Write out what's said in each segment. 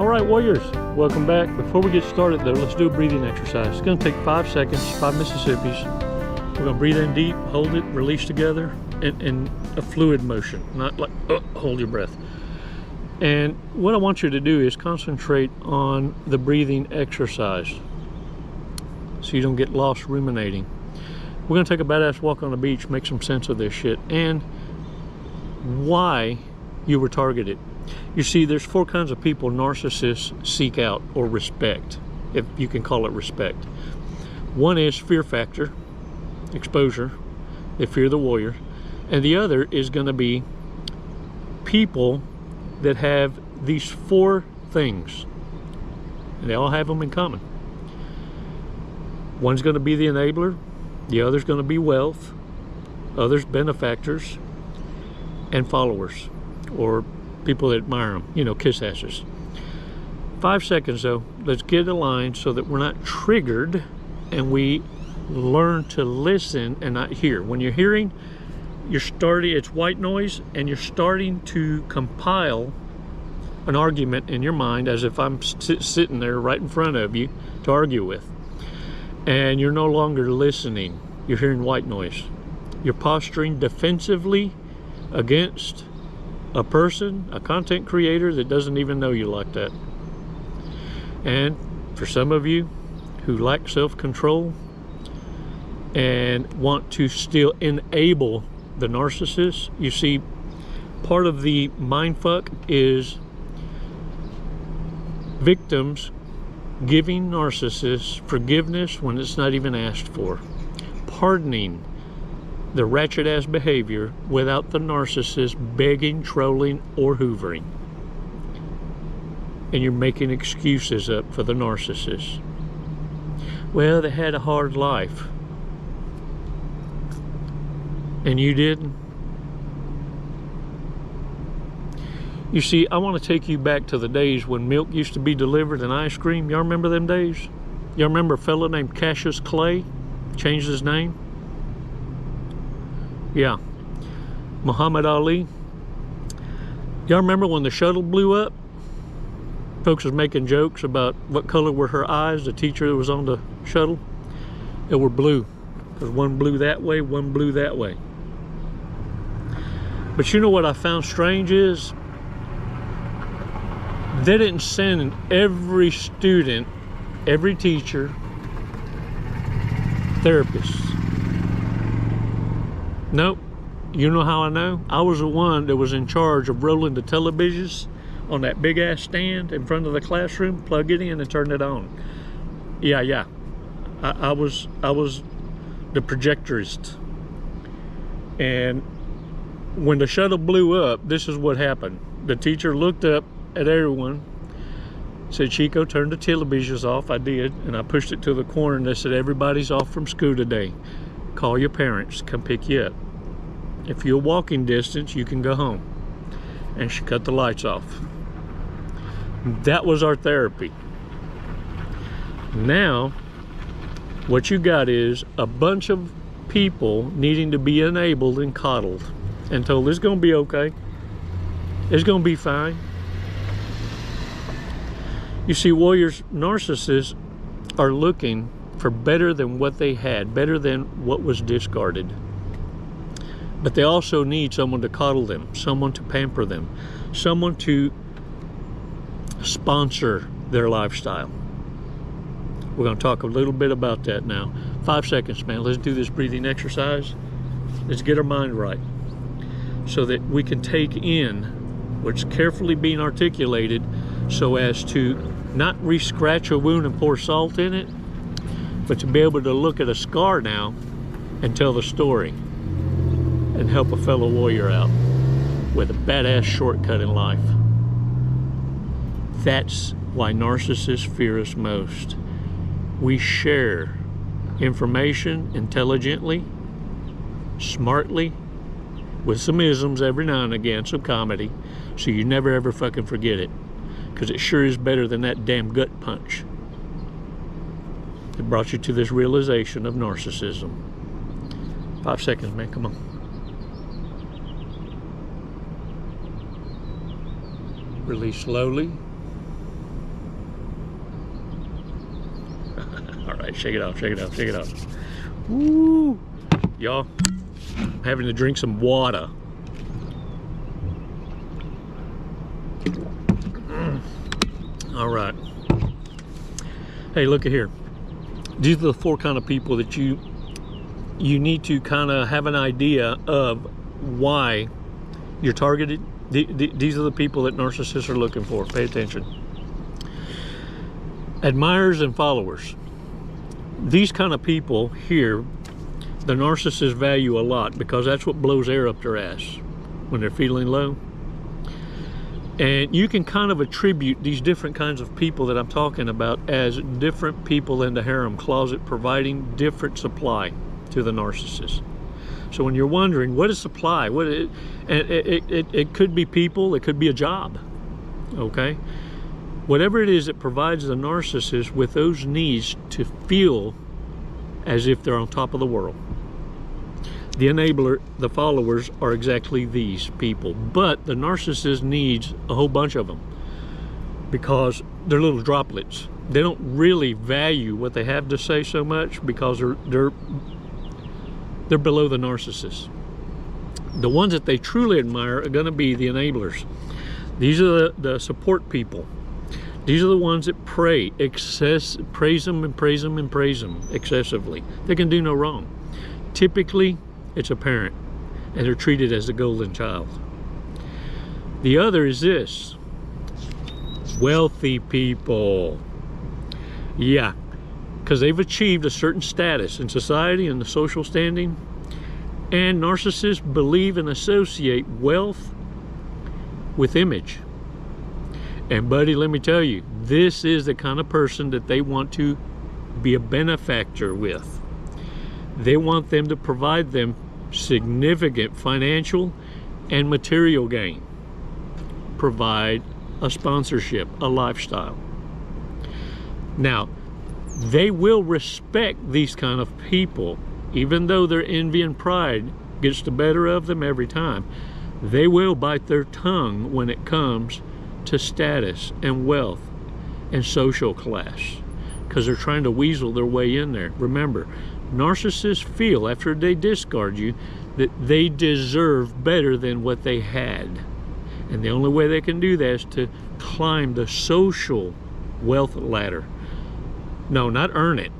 Alright warriors, welcome back. Before we get started though, let's do a breathing exercise. It's going to take 5 seconds, 5 Mississippis. We're going to breathe in deep, hold it, release together in a fluid motion, not like hold your breath. And what I want you to do is concentrate on the breathing exercise so you don't get lost ruminating. We're going to take a badass walk on the beach, make some sense of this shit and why you were targeted. You see, there's 4 kinds of people narcissists seek out or respect, if you can call it respect. One is fear factor, exposure. They fear the warrior. And the other is going to be people that have these 4 things. And they all have them in common. One's going to be the enabler. The other's going to be wealth. Others benefactors. And followers. Or people that admire them, you know, kiss asses. 5 seconds though, let's get aligned so that we're not triggered and we learn to listen and not hear. When you're hearing, you're starting, it's white noise, and you're starting to compile an argument in your mind as if I'm sitting there right in front of you to argue with. And you're no longer listening, you're hearing white noise. You're posturing defensively against a person, a content creator that doesn't even know you like that. And for some of you who lack self-control and want to still enable the narcissist, you see, part of the mindfuck is victims giving narcissists forgiveness when it's not even asked for, pardoning the ratchet ass behavior without the narcissist begging, trolling, or hoovering. And you're making excuses up for the narcissist. Well, they had a hard life. And you didn't. You see, I want to take you back to the days when milk used to be delivered and ice cream. Y'all remember them days? Y'all remember a fellow named Cassius Clay? Changed his name? Yeah, Muhammad Ali. Y'all remember when the shuttle blew up? Folks was making jokes about what color were her eyes, the teacher that was on the shuttle. They were blue, because one blew that way, one blew that way. But you know what I found strange is, they didn't send every student, every teacher, therapists. Nope. You know how I know? I was the one that was in charge of rolling the televisions on that big ass stand in front of the classroom, plug it in and turn it on. Yeah. I was the projectorist. And when the shuttle blew up, this is what happened. The teacher looked up at everyone, said, Chico, turn the televisions off. I did, and I pushed it to the corner and they said, everybody's off from school today. Call your parents, come pick you up. If you're walking distance, you can go home. And she cut the lights off. That was our therapy. Now, what you got is a bunch of people needing to be enabled and coddled and told it's going to be okay. It's going to be fine. You see, warriors, narcissists are looking for better than what they had, better than what was discarded. But they also need someone to coddle them, someone to pamper them, someone to sponsor their lifestyle. We're going to talk a little bit about that now. 5 seconds, man. Let's do this breathing exercise. Let's get our mind right so that we can take in what's carefully being articulated so as to not re-scratch a wound and pour salt in it, but to be able to look at a scar now and tell the story and help a fellow warrior out with a badass shortcut in life. That's why narcissists fear us most. We share information intelligently, smartly, with some isms every now and again, some comedy, so you never ever fucking forget it, because it sure is better than that damn gut punch that brought you to this realization of narcissism. 5 seconds, man, come on. Release slowly. All right, shake it off, shake it off, shake it off. Woo! Y'all, I'm having to drink some water. All right. Hey, look at here. These are the 4 kind of people that you need to kind of have an idea of why you're targeted. These are the people that narcissists are looking for. Pay attention. Admirers and followers. These kind of people here, the narcissists value a lot because that's what blows air up their ass when they're feeling low. And you can kind of attribute these different kinds of people that I'm talking about as different people in the harem closet providing different supply to the narcissist. So when you're wondering, what is supply? It could be people, it could be a job, okay? Whatever it is that provides the narcissist with those needs to feel as if they're on top of the world. The enabler, the followers, are exactly these people. But the narcissist needs a whole bunch of them because they're little droplets. They don't really value what they have to say so much because they're below the narcissist. The ones that they truly admire are going to be the enablers. These are the support people. These are the ones that praise them and praise them and praise them excessively. They can do no wrong. Typically, it's a parent, and they're treated as the golden child. The other is this: wealthy people. Yeah, because they've achieved a certain status in society and the social standing, and narcissists believe and associate wealth with image. And buddy, let me tell you, this is the kind of person that they want to be a benefactor with. They want them to provide them significant financial and material gain. Provide a sponsorship, a lifestyle. Now, they will respect these kind of people, even though their envy and pride gets the better of them every time. They will bite their tongue when it comes to status and wealth and social class, because they're trying to weasel their way in there. Remember, narcissists feel after they discard you that they deserve better than what they had, and the only way they can do that is to climb the social wealth ladder. No, not earn it.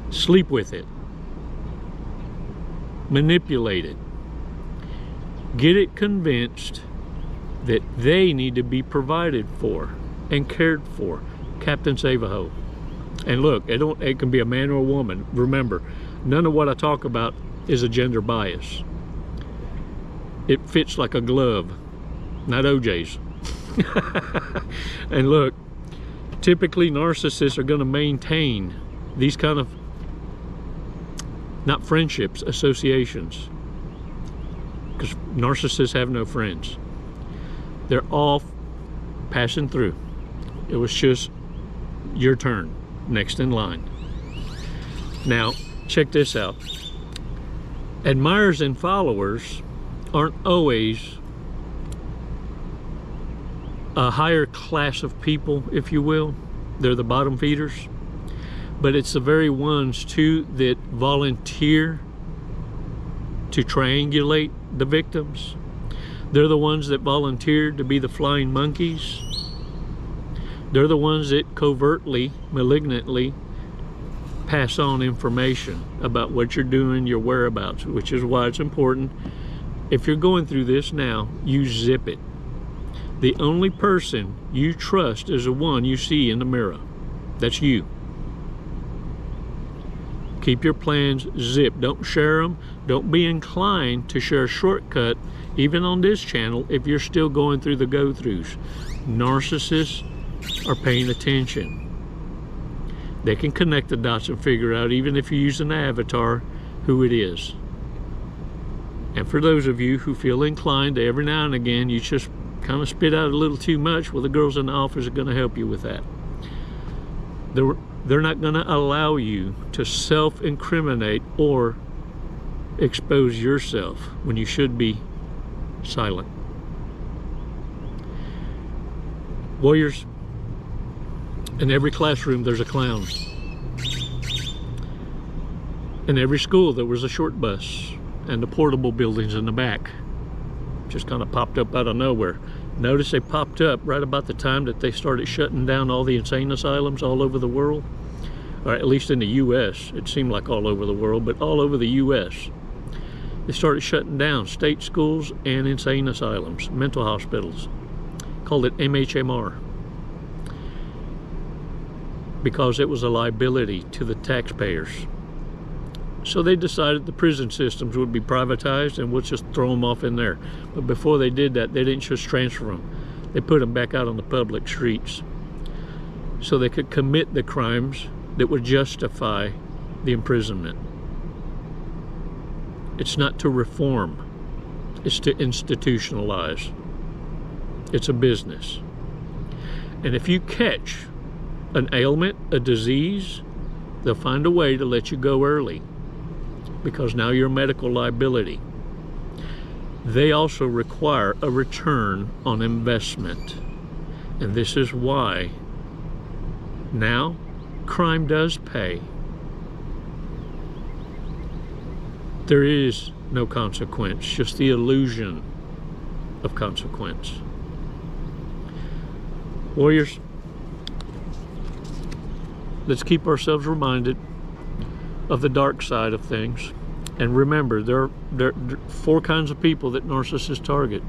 Sleep with it. Manipulate it. Get it convinced that they need to be provided for and cared for. Captain Save-A-Ho. And look, it can be a man or a woman. Remember, none of what I talk about is a gender bias. It fits like a glove, not OJ's. And look, typically narcissists are going to maintain these kind of, not friendships, associations, because narcissists have no friends. They're all passing through. It was just your turn, next in line. Now, check this out. Admirers and followers aren't always a higher class of people, if you will. They're the bottom feeders. But it's the very ones, too, that volunteer to triangulate the victims. They're the ones that volunteered to be the flying monkeys. They're the ones that covertly, malignantly pass on information about what you're doing, your whereabouts, which is why it's important. If you're going through this now, you zip it. The only person you trust is the one you see in the mirror. That's you. Keep your plans zipped. Don't share them. Don't be inclined to share a shortcut, even on this channel, if you're still going through the go-throughs. Narcissists are paying attention. They can connect the dots and figure out, even if you use an avatar, who it is. And for those of you who feel inclined to every now and again, you just kind of spit out a little too much, well, the girls in the office are going to help you with that. They're not going to allow you to self-incriminate or expose yourself when you should be silent. Warriors, In every classroom, there's a clown. In every school, there was a short bus and the portable buildings in the back. Just kind of popped up out of nowhere. Notice they popped up right about the time that they started shutting down all the insane asylums all over the world. Or at least in the U.S. It seemed like all over the world, but all over the U.S. They started shutting down state schools and insane asylums, mental hospitals. Called it MHMR. Because it was a liability to the taxpayers. So they decided the prison systems would be privatized and we'll just throw them off in there. But before they did that, they didn't just transfer them. They put them back out on the public streets so they could commit the crimes that would justify the imprisonment. It's not to reform, it's to institutionalize. It's a business. And if you catch an ailment, a disease, they'll find a way to let you go early because now you're a medical liability. They also require a return on investment. And this is why now crime does pay. There is no consequence, just the illusion of consequence. Warriors, let's keep ourselves reminded of the dark side of things. And remember, there are 4 kinds of people that narcissists target.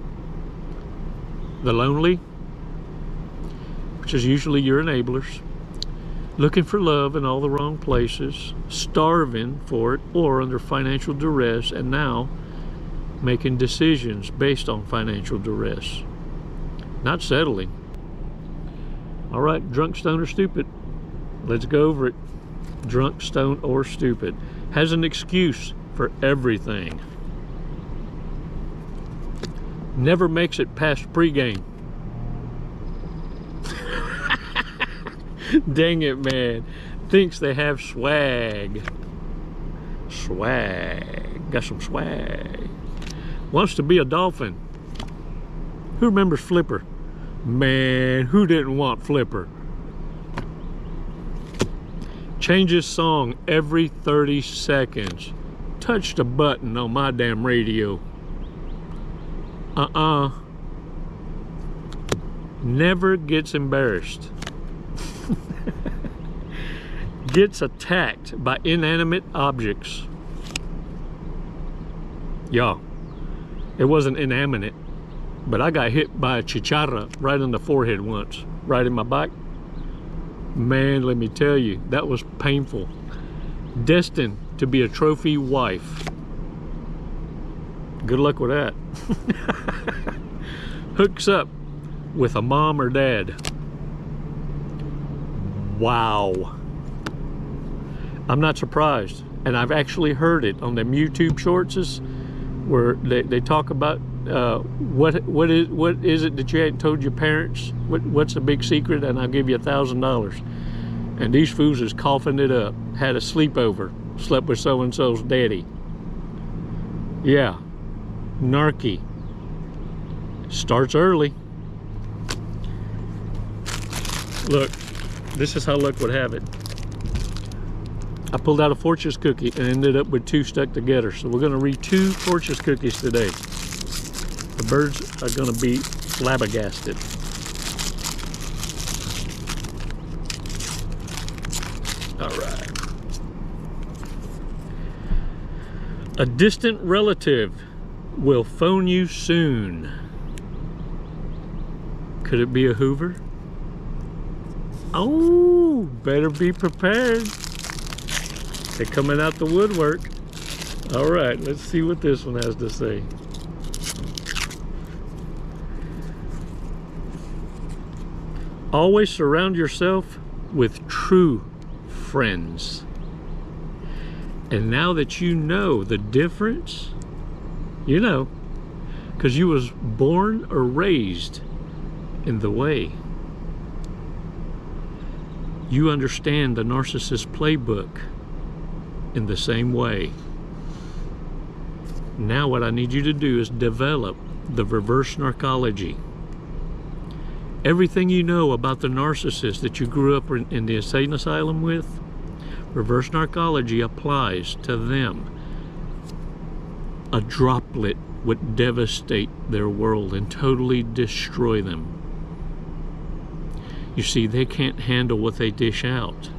The lonely, which is usually your enablers, looking for love in all the wrong places, starving for it or under financial duress, and now making decisions based on financial duress. Not settling. All right, drunk, stoned, or stupid. Let's go over it. Drunk, stoned, or stupid. Has an excuse for everything. Never makes it past pregame. Dang it, man. Thinks they have swag. Swag. Got some swag. Wants to be a dolphin. Who remembers Flipper? Man, who didn't want Flipper? Changes song every 30 seconds. Touched a button on my damn radio. Never gets embarrassed. Gets attacked by inanimate objects. Yeah, it wasn't inanimate, but I got hit by a chicharra right in the forehead once, right in my back. Man, let me tell you, that was painful. Destined to be a trophy wife. Good luck with that. Hooks up with a mom or dad. Wow. I'm not surprised. And I've actually heard it on them YouTube shorts where they talk about what is it that you hadn't told your parents? What's the big secret? And I'll give you $1,000. And these fools is coughing it up. Had a sleepover. Slept with so-and-so's daddy. Yeah. Narky. Starts early. Look. This is how luck would have it. I pulled out a Fortune's cookie and ended up with 2 stuck together. So we're going to read 2 Fortune's cookies today. The birds are going to be flabbergasted. All right. A distant relative will phone you soon. Could it be a Hoover? Oh, better be prepared. They're coming out the woodwork. All right, let's see what this one has to say. Always surround yourself with true friends. And now that you know the difference, you know, because you was born or raised in the way. You understand the narcissist playbook in the same way. Now what I need you to do is develop the reverse narcology. Everything you know about the narcissist that you grew up in the insane asylum with, reverse narcology applies to them. A droplet would devastate their world and totally destroy them. You see, they can't handle what they dish out.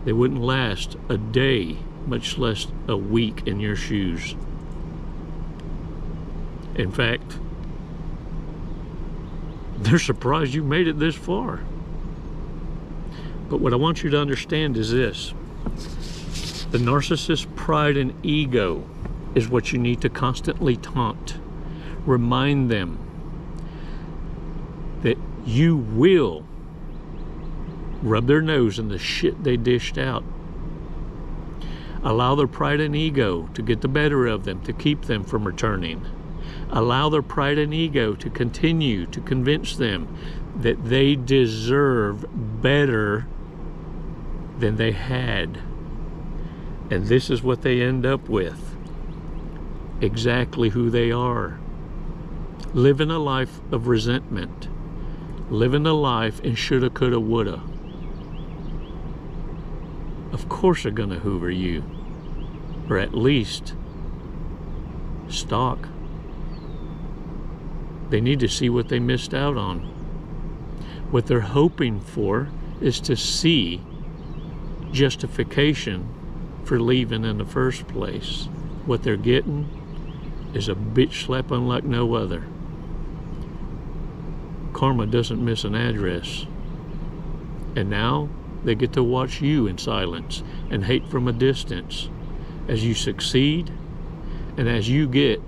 They wouldn't last a day, much less a week in your shoes. In fact, they're surprised you made it this far. But what I want you to understand is this. The narcissist's pride and ego is what you need to constantly taunt. Remind them that you will rub their nose in the shit they dished out. Allow their pride and ego to get the better of them, to keep them from returning. Allow their pride and ego to continue to convince them that they deserve better than they had. And this is what they end up with. Exactly who they are. Living a life of resentment. Living a life in shoulda, coulda, woulda. Of course they're gonna hoover you. Or at least stalk. They need to see what they missed out on. What they're hoping for is to see justification for leaving in the first place. What they're getting is a bitch slap unlike no other. Karma doesn't miss an address. And now they get to watch you in silence and hate from a distance as you succeed and as you get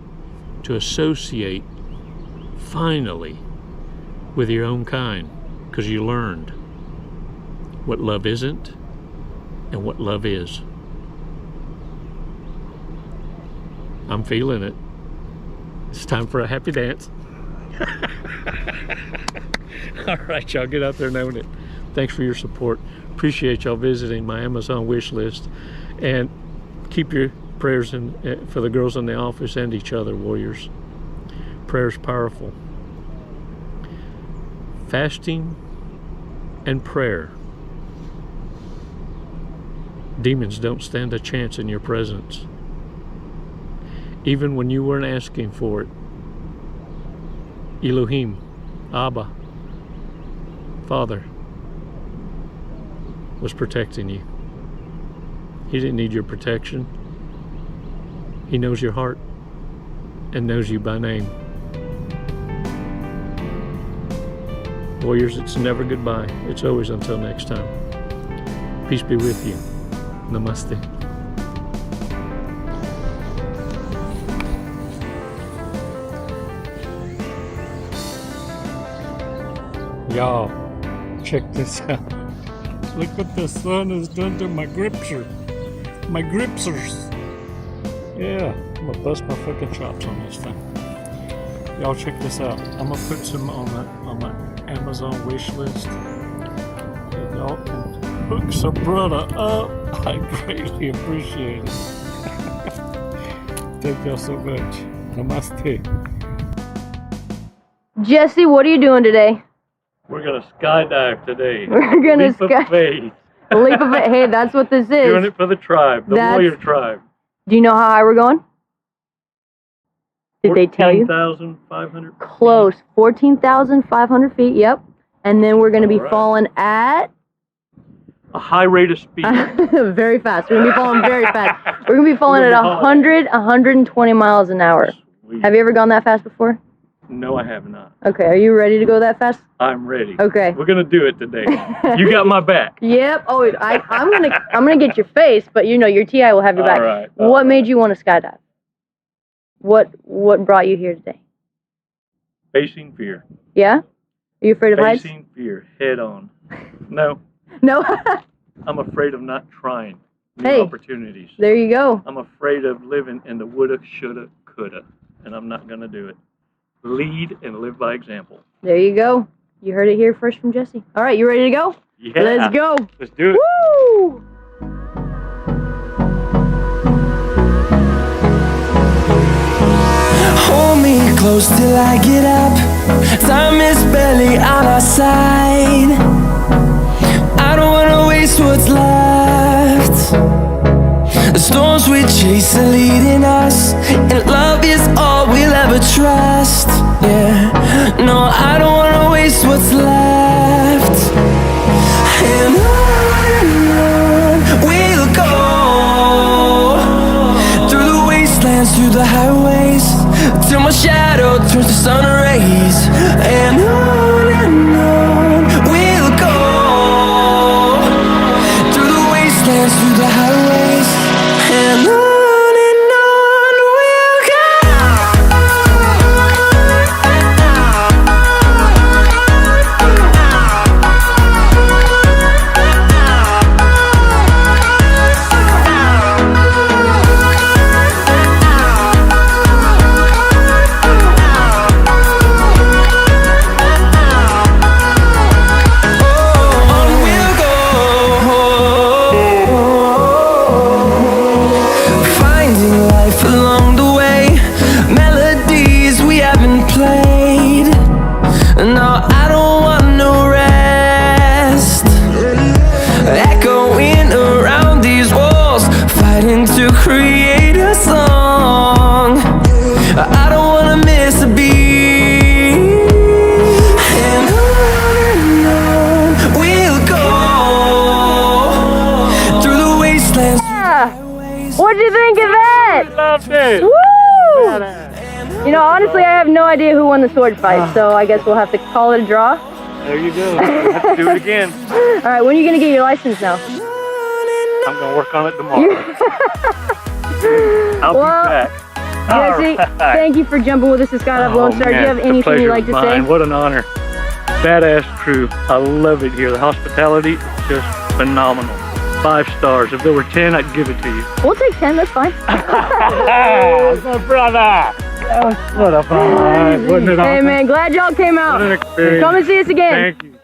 to associate finally with your own kind, because you learned what love isn't and what love is. I'm feeling it. It's time for a happy dance. All right, y'all, get out there and own it. Thanks for your support. Appreciate y'all visiting my Amazon wish list, and keep your prayers in for the girls in the office and each other, warriors. Prayer's powerful. Fasting and prayer. Demons don't stand a chance in your presence. Even when you weren't asking for it. Elohim, Abba, Father, was protecting you. He didn't need your protection. He knows your heart and knows you by name. Warriors, it's never goodbye. It's always until next time. Peace be with you. Namaste. Y'all, check this out. Look what the sun has done to my gripser. My gripsers. Yeah, I'm gonna bust my fucking chops on this thing. Y'all check this out. I'm gonna put some on my Amazon wish list. And y'all can hook some brother up. I greatly appreciate it. Thank y'all so much. Namaste. Jesse, what are you doing today? We're gonna skydive today. We're gonna skydive. Leap of faith. Hey, that's what this is. Doing it for the tribe, the warrior tribe. Do you know how high we're going? Did they tell you? 14,500 feet. Close. 14,500 feet, yep. And then we're going to be falling at... a high rate of speed. Very fast. We're going to be falling very fast. We're going to be falling at 120 miles an hour. Sweet. Have you ever gone that fast before? No, I have not. Okay, are you ready to go that fast? I'm ready. Okay. We're going to do it today. You got my back. Yep. Oh, I'm gonna get your face, but you know your TI will have your back. All right. What made you want to skydive? What brought you here today? Facing fear. Yeah? Are you afraid of heights? Facing fear head on. No. No. I'm afraid of not trying new opportunities. There you go. I'm afraid of living in the woulda, shoulda, coulda, and I'm not going to do it. Lead and live by example. There you go. You heard it here first from Jesse. All right, you ready to go? Yeah. Let's go. Let's do it. Woo! Hold me close till I get up. Time is barely on our side. I don't wanna waste what's left. The storms we chase are leading us, and love is all we'll ever trust. Yeah, no, I don't wanna waste what's left. And on we'll go, through the wastelands, through the highways, till my shadow turns to sun rays. And on we'll go, through the wastelands, through the highways, and on we'll go. No, I don't want no rest. Echoing around these walls, fighting to create a song. I don't wanna miss a beat. And on we'll go, through the wastelands. Yeah. What'd you think of that? Loved it. Woo! You know, honestly, I have no idea who won the sword fight, so I guess we'll have to call it a draw. There you go. We'll have to do it again. All right, when are you going to get your license now? I'm going to work on it tomorrow. I'll be back. Jesse, thank you for jumping with us to Skydive Lone Star. Do you have anything you'd like to say? What an honor. Badass crew. I love it here. The hospitality is just phenomenal. 5 stars. If there were 10, I'd give it to you. We'll take 10, that's fine. My brother. What a fun. Wasn't it awesome? Hey man, glad y'all came out. What an experience. Come and see us again. Thank you.